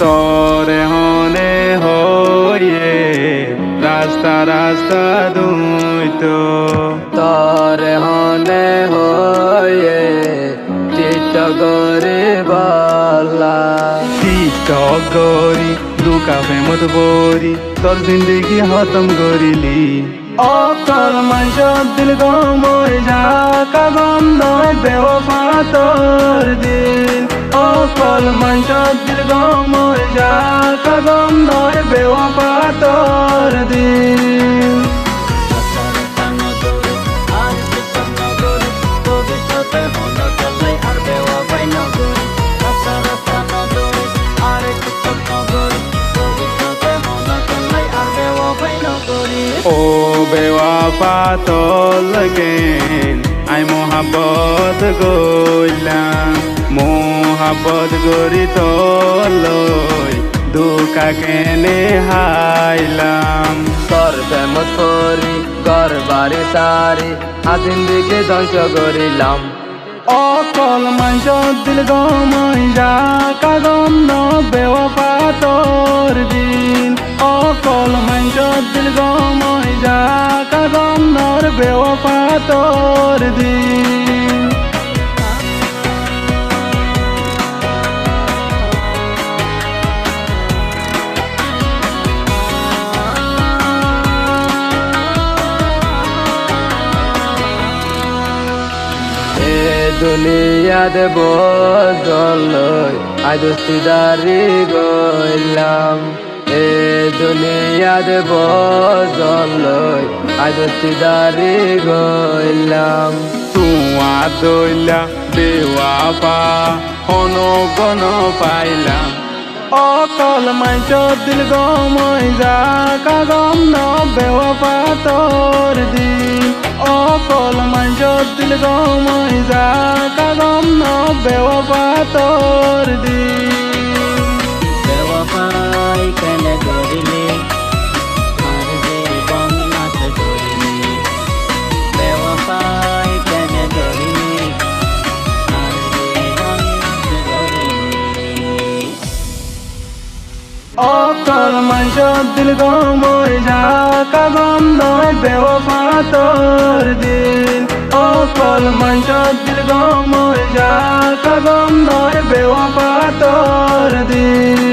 তরে হনে হয়ে রাস্তা রাস্তা দুইতো তরে হনে হয়ে চিটগরে বালা গরি দুকা ফেমত বরি তোর জিন্দগি খতম করিলি অকল মাইশ দিল গমই যা কাগম নয় বেওফা তোর দিন অকল মাইশ দিল গমই যা কাগম নয় বেওফা তোর দিন ও বেওয়াফা তোল গেন আই মোহাব্বত গইলাম মোহাব্বত গরি তোলই দুকা কেনে হাইলাম তোর প্রেমত করি ঘর বাড়ি সারি আজিন্দিকে ধ্বংস করিলাম অকল মাইশ দিল গমই যা কাগম ন বেওয়াফা তোর দিন অকল মাইশ দিল গমই যা কাগম নর বেওয়াফা তোর দিন দুনিয়াত বদলই আই দোস্তিদারি গইলাম এ দুনিয়াত বদলই আই দোস্তিদারি গইলাম তুয়া দইলা বেওয়াফা হন গন পাইলাম অকল মাইশ দিল গমই যা কাগম ন বেওয়াফা তোর দিন অকল মাইশ দিল গমই যা কাগম ন বেওয়াফা তোর দিন বেওয়াফাই কেন করিলি আর জীবন নাশ করিলি বেওয়াফাই কেন করিলি আর জীবন নাশ করিলি অকল মাইশ দিল গমই যা কাগম নয় বেওয়াফা তোর দিন অকল মাইশ দিল গমই যা কাগম নয় বেওয়াফা তোর দিন